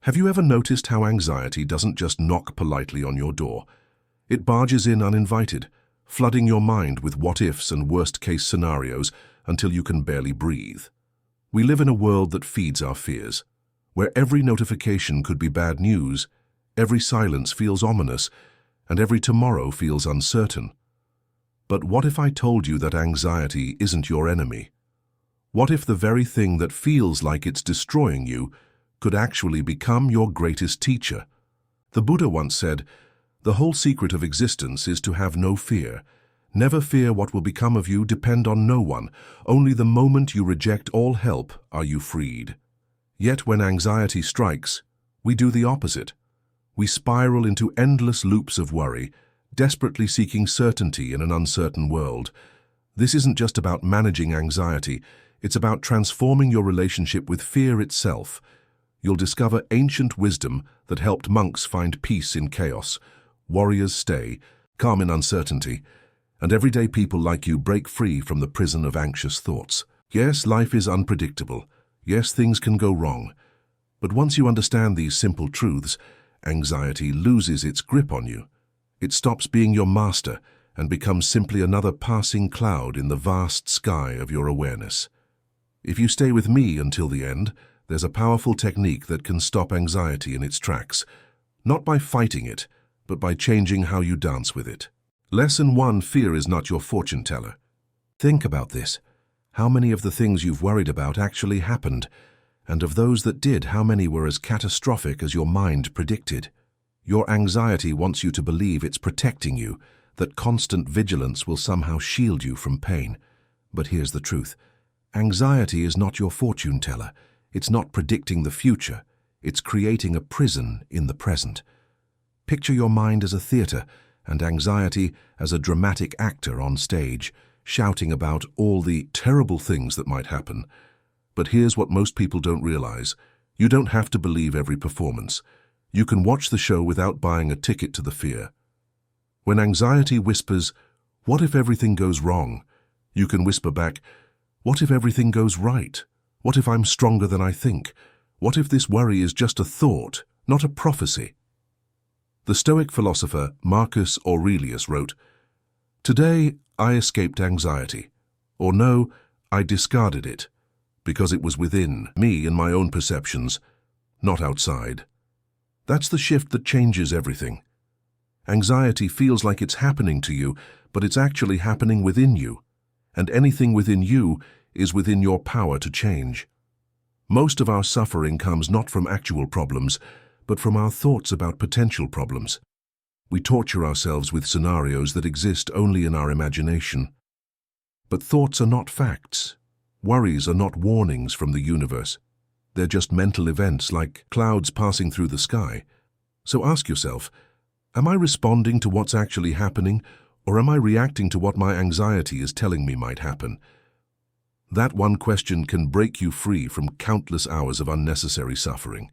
Have you ever noticed how anxiety doesn't just knock politely on your door? It barges in uninvited, flooding your mind with what-ifs and worst-case scenarios until you can barely breathe. We live in a world that feeds our fears, where every notification could be bad news, every silence feels ominous, and every tomorrow feels uncertain. But what if I told you that anxiety isn't your enemy? What if the very thing that feels like it's destroying you could actually become your greatest teacher? The Buddha once said, "The whole secret of existence is to have no fear. Never fear what will become of you, depend on no one. Only the moment you reject all help are you freed." Yet when anxiety strikes, we do the opposite. We spiral into endless loops of worry, desperately seeking certainty in an uncertain world. This isn't just about managing anxiety, it's about transforming your relationship with fear itself. You'll discover ancient wisdom that helped monks find peace in chaos, warriors stay, calm in uncertainty, and everyday people like you break free from the prison of anxious thoughts. Yes, life is unpredictable. Yes, things can go wrong. But once you understand these simple truths, anxiety loses its grip on you. It stops being your master and becomes simply another passing cloud in the vast sky of your awareness. If you stay with me until the end, there's a powerful technique that can stop anxiety in its tracks, not by fighting it, but by changing how you dance with it. Lesson 1: Fear is not your fortune teller. Think about this. How many of the things you've worried about actually happened? And of those that did, how many were as catastrophic as your mind predicted? Your anxiety wants you to believe it's protecting you, that constant vigilance will somehow shield you from pain. But here's the truth. Anxiety is not your fortune teller. It's not predicting the future. It's creating a prison in the present. Picture your mind as a theater and anxiety as a dramatic actor on stage, shouting about all the terrible things that might happen. But here's what most people don't realize. You don't have to believe every performance. You can watch the show without buying a ticket to the fear. When anxiety whispers, "What if everything goes wrong?" you can whisper back, "What if everything goes right? What if I'm stronger than I think? What if this worry is just a thought, not a prophecy?" The Stoic philosopher Marcus Aurelius wrote, "Today I escaped anxiety, or no, I discarded it, because it was within me and my own perceptions, not outside." That's the shift that changes everything. Anxiety feels like it's happening to you, but it's actually happening within you, and anything within you is within your power to change. Most of our suffering comes not from actual problems, but from our thoughts about potential problems. We torture ourselves with scenarios that exist only in our imagination. But thoughts are not facts. Worries are not warnings from the universe. They're just mental events like clouds passing through the sky. So ask yourself, am I responding to what's actually happening, or am I reacting to what my anxiety is telling me might happen? That one question can break you free from countless hours of unnecessary suffering.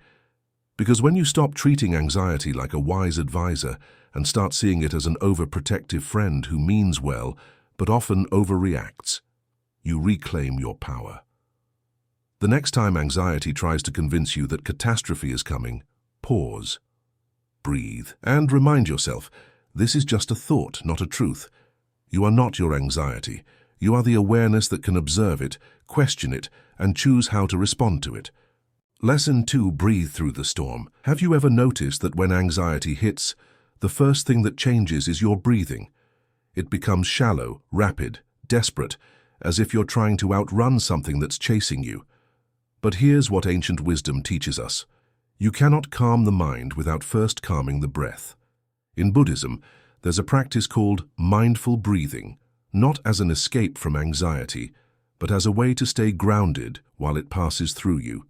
Because when you stop treating anxiety like a wise advisor and start seeing it as an overprotective friend who means well, but often overreacts, you reclaim your power. The next time anxiety tries to convince you that catastrophe is coming, pause, breathe, and remind yourself, this is just a thought, not a truth. You are not your anxiety. You are the awareness that can observe it, question it, and choose how to respond to it. Lesson 2: Breathe through the storm. Have you ever noticed that when anxiety hits, the first thing that changes is your breathing? It becomes shallow, rapid, desperate, as if you're trying to outrun something that's chasing you. But here's what ancient wisdom teaches us. You cannot calm the mind without first calming the breath. In Buddhism, there's a practice called mindful breathing, not as an escape from anxiety, but as a way to stay grounded while it passes through you.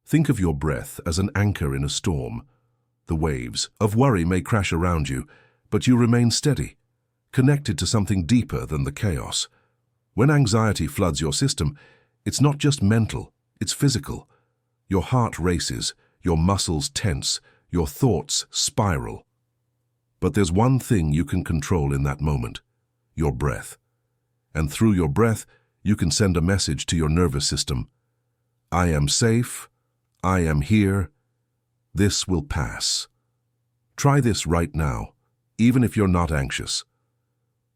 Think of your breath as an anchor in a storm. The waves of worry may crash around you, but you remain steady, connected to something deeper than the chaos. When anxiety floods your system, it's not just mental, it's physical. Your heart races, your muscles tense, your thoughts spiral. But there's one thing you can control in that moment: your breath. And through your breath, you can send a message to your nervous system. I am safe. I am here. This will pass. Try this right now, even if you're not anxious.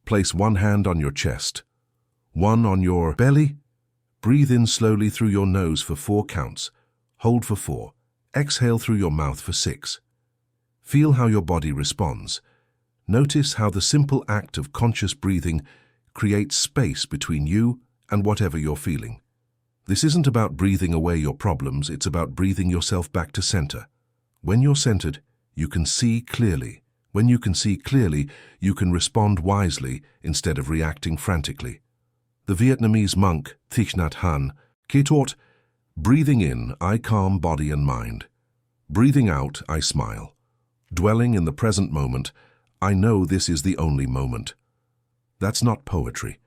Place one hand on your chest, one on your belly. Breathe in slowly through your nose for 4 counts. Hold for 4. Exhale through your mouth for 6. Feel how your body responds. Notice how the simple act of conscious breathing creates space between you and whatever you're feeling. This isn't about breathing away your problems, it's about breathing yourself back to center. When you're centered, you can see clearly. When you can see clearly, you can respond wisely instead of reacting frantically. The Vietnamese monk Thich Nhat Hanh taught, breathing in, I calm body and mind. Breathing out, I smile. Dwelling in the present moment, I know this is the only moment. That's not poetry.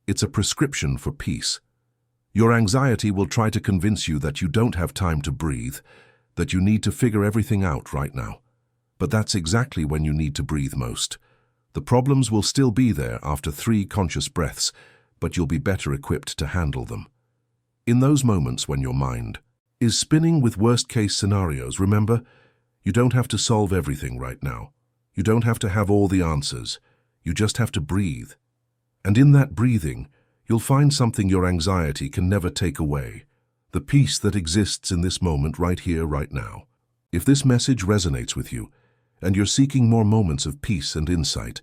It's a prescription for peace. Your anxiety will try to convince you that you don't have time to breathe, that you need to figure everything out right now. But that's exactly when you need to breathe most. The problems will still be there after 3 conscious breaths, but you'll be better equipped to handle them. In those moments when your mind is spinning with worst-case scenarios, remember, you don't have to solve everything right now. You don't have to have all the answers. You just have to breathe. And in that breathing, you'll find something your anxiety can never take away, the peace that exists in this moment right here, right now. If this message resonates with you, and you're seeking more moments of peace and insight,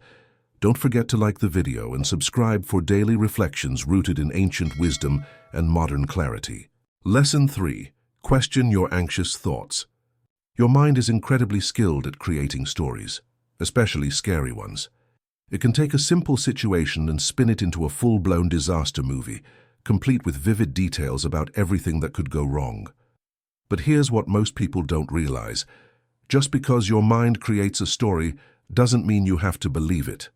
don't forget to like the video and subscribe for daily reflections rooted in ancient wisdom and modern clarity. Lesson 3. Question your anxious thoughts. Your mind is incredibly skilled at creating stories, especially scary ones. It can take a simple situation and spin it into a full-blown disaster movie, complete with vivid details about everything that could go wrong. But here's what most people don't realize. Just because your mind creates a story doesn't mean you have to believe it.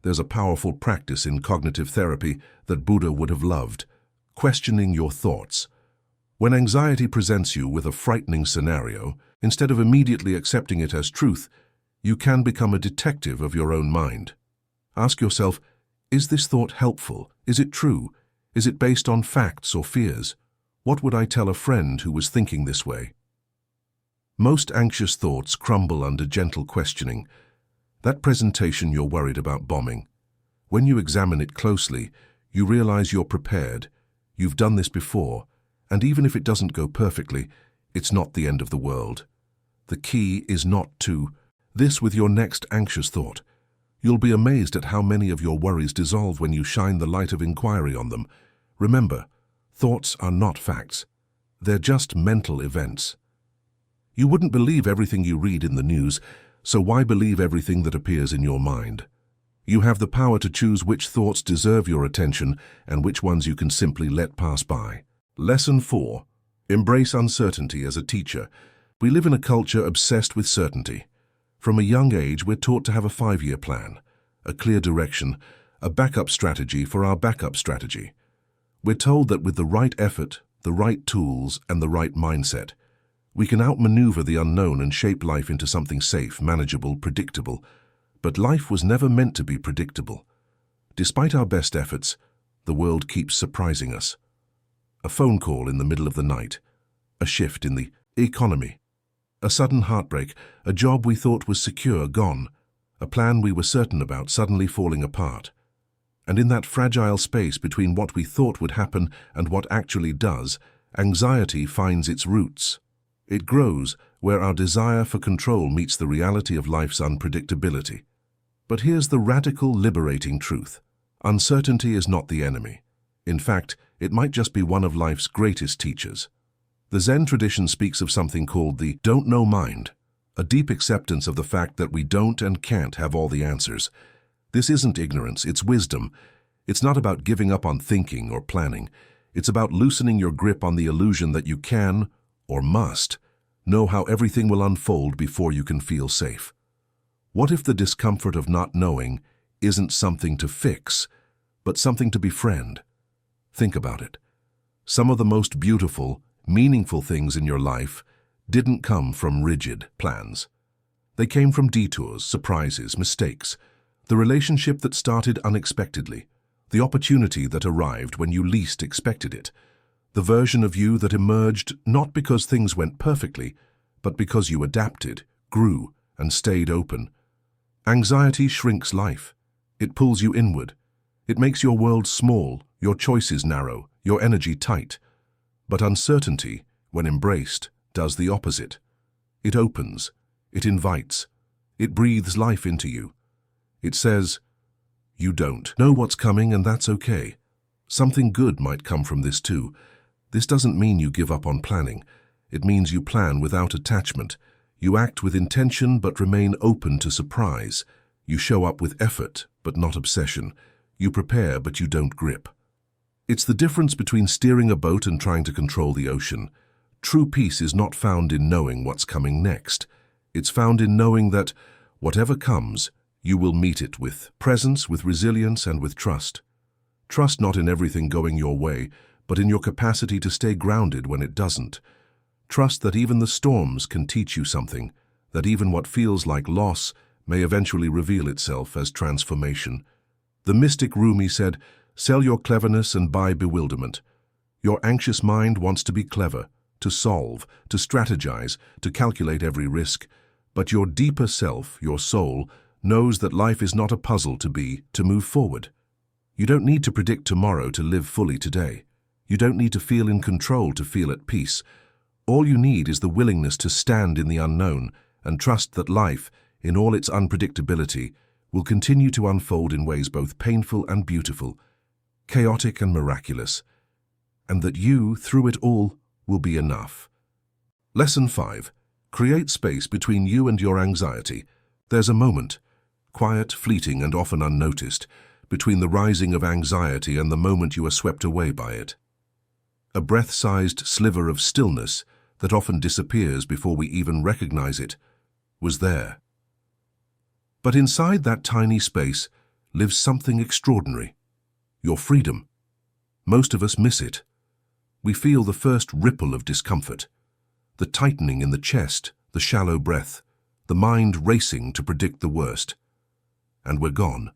There's a powerful practice in cognitive therapy that Buddha would have loved: questioning your thoughts. When anxiety presents you with a frightening scenario, instead of immediately accepting it as truth, you can become a detective of your own mind. Ask yourself, is this thought helpful? Is it true? Is it based on facts or fears? What would I tell a friend who was thinking this way? Most anxious thoughts crumble under gentle questioning. That presentation you're worried about bombing. When you examine it closely, you realize you're prepared. You've done this before, and even if it doesn't go perfectly, it's not the end of the world. The key is not to this with your next anxious thought. You'll be amazed at how many of your worries dissolve when you shine the light of inquiry on them. Remember, thoughts are not facts. They're just mental events. You wouldn't believe everything you read in the news, so why believe everything that appears in your mind? You have the power to choose which thoughts deserve your attention and which ones you can simply let pass by. Lesson 4. Embrace uncertainty as a teacher. We live in a culture obsessed with certainty. From a young age, we're taught to have a 5-year plan, a clear direction, a backup strategy for our backup strategy. We're told that with the right effort, the right tools, and the right mindset, we can outmaneuver the unknown and shape life into something safe, manageable, predictable. But life was never meant to be predictable. Despite our best efforts, the world keeps surprising us. A phone call in the middle of the night, a shift in the economy, a sudden heartbreak, a job we thought was secure gone, a plan we were certain about suddenly falling apart. And in that fragile space between what we thought would happen and what actually does, anxiety finds its roots. It grows where our desire for control meets the reality of life's unpredictability. But here's the radical, liberating truth. Uncertainty is not the enemy. In fact, it might just be one of life's greatest teachers. The Zen tradition speaks of something called the don't know mind, a deep acceptance of the fact that we don't and can't have all the answers. This isn't ignorance, it's wisdom. It's not about giving up on thinking or planning. It's about loosening your grip on the illusion that you can, or must, know how everything will unfold before you can feel safe. What if the discomfort of not knowing isn't something to fix, but something to befriend? Think about it. Some of the most beautiful, meaningful things in your life didn't come from rigid plans. They came from detours, surprises, mistakes, the relationship that started unexpectedly, the opportunity that arrived when you least expected it, the version of you that emerged not because things went perfectly, but because you adapted, grew, and stayed open. Anxiety shrinks life. It pulls you inward. It makes your world small, your choices narrow, your energy tight. But uncertainty, when embraced, does the opposite. It opens. It invites. It breathes life into you. It says, you don't know what's coming, and that's okay. Something good might come from this too. This doesn't mean you give up on planning. It means you plan without attachment. You act with intention but remain open to surprise. You show up with effort but not obsession. You prepare but you don't grip. It's the difference between steering a boat and trying to control the ocean. True peace is not found in knowing what's coming next. It's found in knowing that, whatever comes, you will meet it with presence, with resilience, and with trust. Trust not in everything going your way, but in your capacity to stay grounded when it doesn't. Trust that even the storms can teach you something, that even what feels like loss may eventually reveal itself as transformation. The mystic Rumi said, "Sell your cleverness and buy bewilderment." Your anxious mind wants to be clever, to solve, to strategize, to calculate every risk. But your deeper self, your soul, knows that life is not a puzzle to move forward. You don't need to predict tomorrow to live fully today. You don't need to feel in control to feel at peace. All you need is the willingness to stand in the unknown and trust that life, in all its unpredictability, will continue to unfold in ways both painful and beautiful, chaotic and miraculous, and that you, through it all, will be enough. Lesson 5. Create space between you and your anxiety. There's a moment, quiet, fleeting, and often unnoticed, between the rising of anxiety and the moment you are swept away by it. A breath-sized sliver of stillness that often disappears before we even recognize it was there. But inside that tiny space lives something extraordinary. Your freedom. Most of us miss it. We feel the first ripple of discomfort, the tightening in the chest, the shallow breath, the mind racing to predict the worst. And we're gone.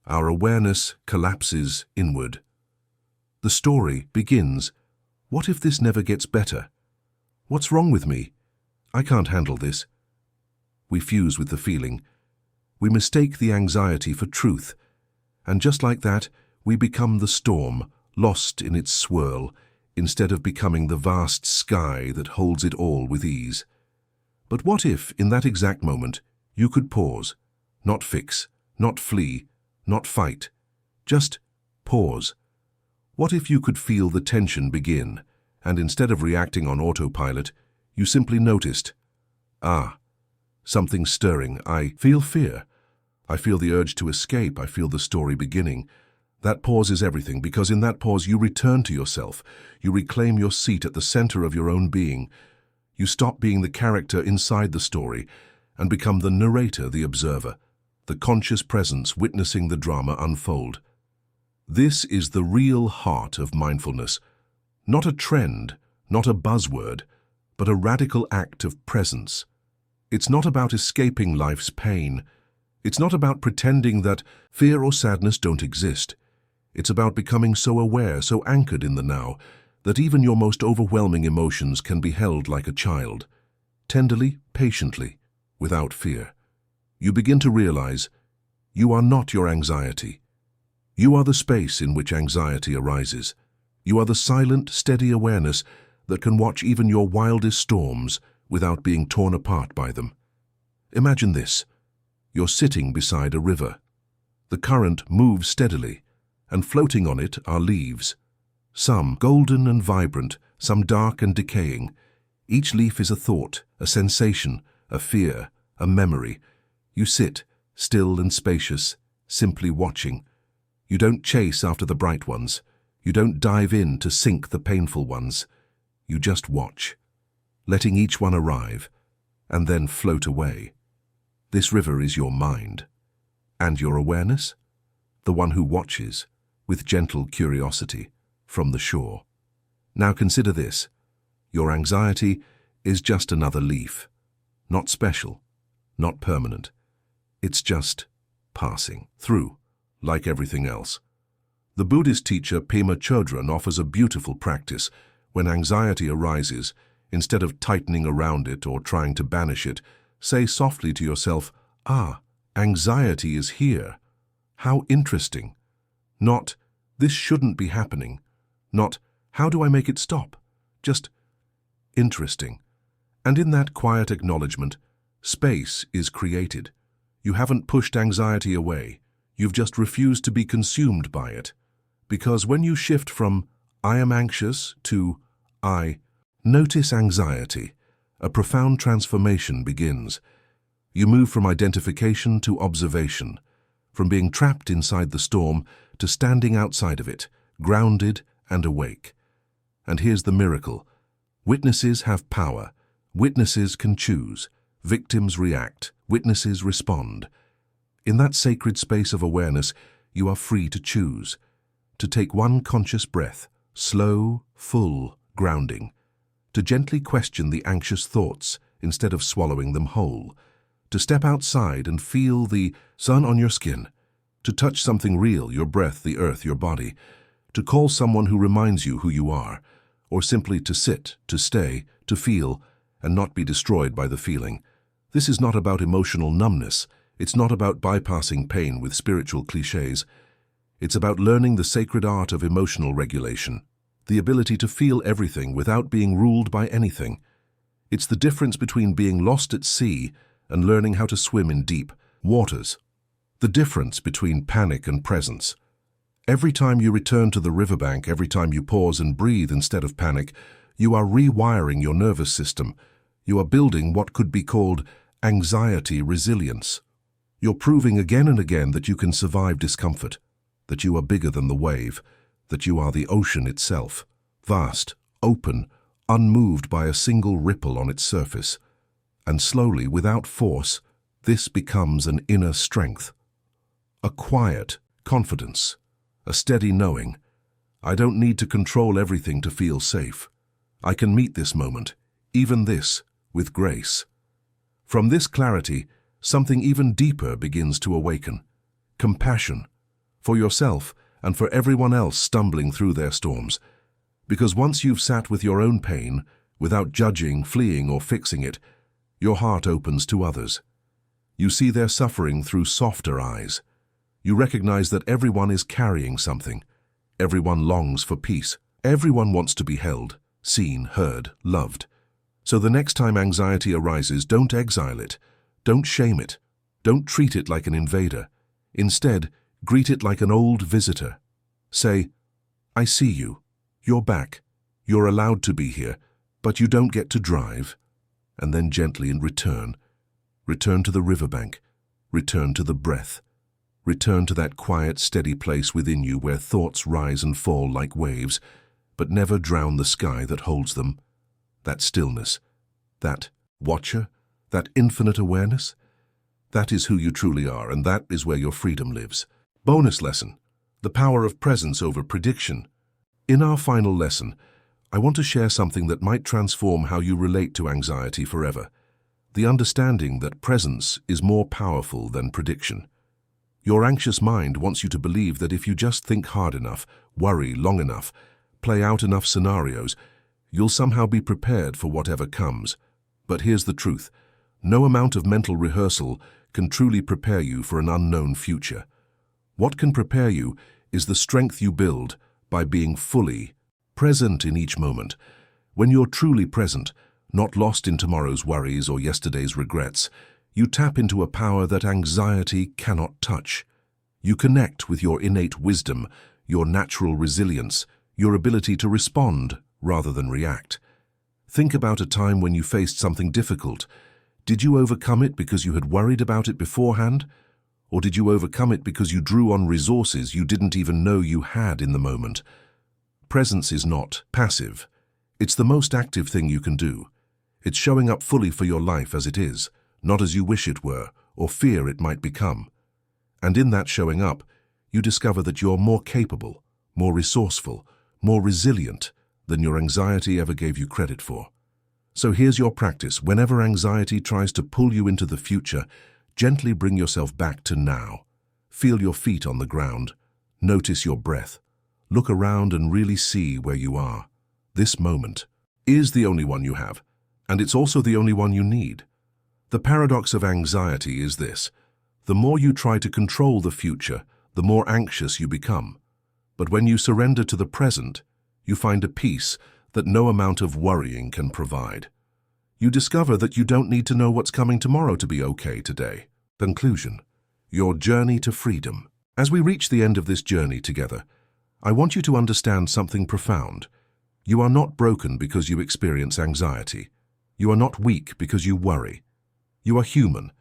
Our awareness collapses inward. The story begins, what if this never gets better? What's wrong with me? I can't handle this. We fuse with the feeling. We mistake the anxiety for truth. And just like that, we become the storm, lost in its swirl, instead of becoming the vast sky that holds it all with ease. But what if, in that exact moment, you could pause, not fix, not flee, not fight, just pause? What if you could feel the tension begin, and instead of reacting on autopilot, you simply noticed, something's stirring, I feel fear, I feel the urge to escape, I feel the story beginning. That pause is everything, because in that pause you return to yourself. You reclaim your seat at the center of your own being. You stop being the character inside the story and become the narrator, the observer, the conscious presence witnessing the drama unfold. This is the real heart of mindfulness. Not a trend, not a buzzword, but a radical act of presence. It's not about escaping life's pain. It's not about pretending that fear or sadness don't exist. It's about becoming so aware, so anchored in the now, that even your most overwhelming emotions can be held like a child, tenderly, patiently, without fear. You begin to realize you are not your anxiety. You are the space in which anxiety arises. You are the silent, steady awareness that can watch even your wildest storms without being torn apart by them. Imagine this. You're sitting beside a river. The current moves steadily, and floating on it are leaves. Some golden and vibrant, some dark and decaying. Each leaf is a thought, a sensation, a fear, a memory. You sit, still and spacious, simply watching. You don't chase after the bright ones. You don't dive in to sink the painful ones. You just watch, letting each one arrive, and then float away. This river is your mind. And your awareness? The one who watches, with gentle curiosity, from the shore. Now consider this. Your anxiety is just another leaf. Not special, not permanent. It's just passing through, like everything else. The Buddhist teacher Pema Chodron offers a beautiful practice. When anxiety arises, Instead of tightening around it or trying to banish it, say softly to yourself, "Ah, anxiety is here. How interesting." Not, "This shouldn't be happening." Not, "How do I make it stop?" Just, "Interesting." And in that quiet acknowledgement, space is created. You haven't pushed anxiety away. You've just refused to be consumed by it. Because when you shift from "I am anxious" to "I notice anxiety," a profound transformation begins. You move from identification to observation, from being trapped inside the storm to standing outside of it, grounded and awake. And here's the miracle. Witnesses have power. Witnesses can choose. Victims react. Witnesses respond. In that sacred space of awareness, you are free to choose. To take one conscious breath, slow, full, grounding. To gently question the anxious thoughts instead of swallowing them whole. To step outside and feel the sun on your skin. To touch something real, your breath, the earth, your body. To call someone who reminds you who you are. Or simply to sit, to stay, to feel, and not be destroyed by the feeling. This is not about emotional numbness. It's not about bypassing pain with spiritual cliches. It's about learning the sacred art of emotional regulation, the ability to feel everything without being ruled by anything. It's the difference between being lost at sea and learning how to swim in deep waters. The difference between panic and presence. Every time you return to the riverbank, every time you pause and breathe instead of panic, you are rewiring your nervous system. You are building what could be called anxiety resilience. You're proving again and again that you can survive discomfort, that you are bigger than the wave, that you are the ocean itself, vast, open, unmoved by a single ripple on its surface. And slowly, without force, this becomes an inner strength. A quiet confidence, a steady knowing. I don't need to control everything to feel safe. I can meet this moment, even this, with grace. From this clarity, something even deeper begins to awaken. Compassion. For yourself and for everyone else stumbling through their storms. Because once you've sat with your own pain, without judging, fleeing, or fixing it, your heart opens to others. You see their suffering through softer eyes. You recognize that everyone is carrying something. Everyone longs for peace. Everyone wants to be held, seen, heard, loved. So the next time anxiety arises, don't exile it. Don't shame it. Don't treat it like an invader. Instead, greet it like an old visitor. Say, "I see you. You're back. You're allowed to be here, but you don't get to drive." And then gently in return to the riverbank, return to the breath, return to that quiet, steady place within you where thoughts rise and fall like waves, but never drown the sky that holds them. That stillness, that watcher, that infinite awareness, that is who you truly are, and that is where your freedom lives. Bonus lesson, the power of presence over prediction. In our final lesson, I want to share something that might transform how you relate to anxiety forever. The understanding that presence is more powerful than prediction. Your anxious mind wants you to believe that if you just think hard enough, worry long enough, play out enough scenarios, you'll somehow be prepared for whatever comes. But here's the truth. No amount of mental rehearsal can truly prepare you for an unknown future. What can prepare you is the strength you build by being fully present in each moment. When you're truly present, not lost in tomorrow's worries or yesterday's regrets, you tap into a power that anxiety cannot touch. You connect with your innate wisdom, your natural resilience, your ability to respond rather than react. Think about a time when you faced something difficult. Did you overcome it because you had worried about it beforehand? Or did you overcome it because you drew on resources you didn't even know you had in the moment? Presence is not passive. It's the most active thing you can do. It's showing up fully for your life as it is, not as you wish it were, or fear it might become. And in that showing up, you discover that you're more capable, more resourceful, more resilient than your anxiety ever gave you credit for. So here's your practice. Whenever anxiety tries to pull you into the future, gently bring yourself back to now. Feel your feet on the ground. Notice your breath. Look around and really see where you are. This moment. is the only one you have, and it's also the only one you need. The paradox of anxiety is this: the more you try to control the future, the more anxious you become. But when you surrender to the present, you find a peace that no amount of worrying can provide. You discover that you don't need to know what's coming tomorrow to be okay today. Conclusion: your journey to freedom. As we reach the end of this journey together, I want you to understand something profound. You are not broken because you experience anxiety. You are not weak because you worry. You are human,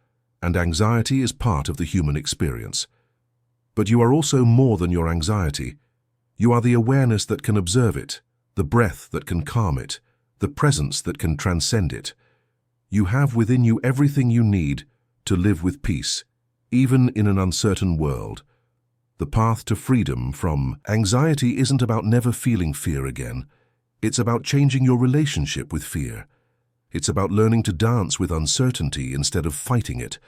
and anxiety is part of the human experience. But you are also more than your anxiety. You are the awareness that can observe it, the breath that can calm it, the presence that can transcend it. You have within you everything you need to live with peace, even in an uncertain world. The path to freedom from anxiety isn't about never feeling fear again. It's about changing your relationship with fear. It's about learning to dance with uncertainty instead of fighting it.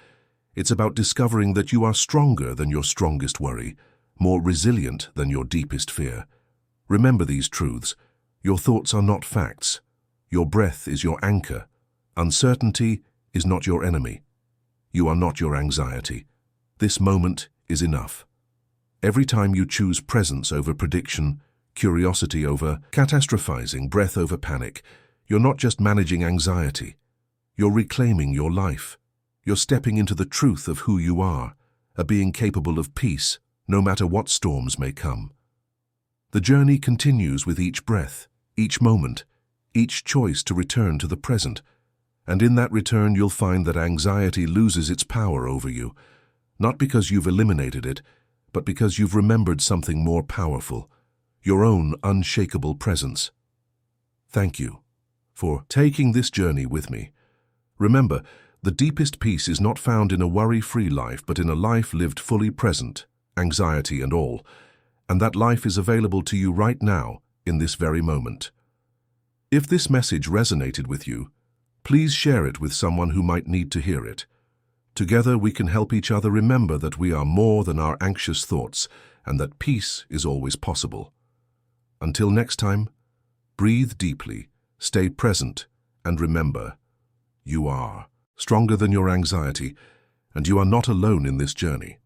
It's about discovering that you are stronger than your strongest worry, more resilient than your deepest fear. Remember these truths. Your thoughts are not facts. Your breath is your anchor. Uncertainty is not your enemy. You are not your anxiety. This moment is enough. Every time you choose presence over prediction, curiosity over catastrophizing, breath over panic, you're not just managing anxiety. You're reclaiming your life. You're stepping into the truth of who you are, a being capable of peace, no matter what storms may come. The journey continues with each breath, each moment, each choice to return to the present. And in that return, you'll find that anxiety loses its power over you, not because you've eliminated it, but because you've remembered something more powerful, your own unshakable presence. Thank you for taking this journey with me. Remember, the deepest peace is not found in a worry-free life, but in a life lived fully present, anxiety and all. And that life is available to you right now, in this very moment. If this message resonated with you, please share it with someone who might need to hear it. Together we can help each other remember that we are more than our anxious thoughts and that peace is always possible. Until next time, breathe deeply, stay present, and remember, you are stronger than your anxiety, and you are not alone in this journey.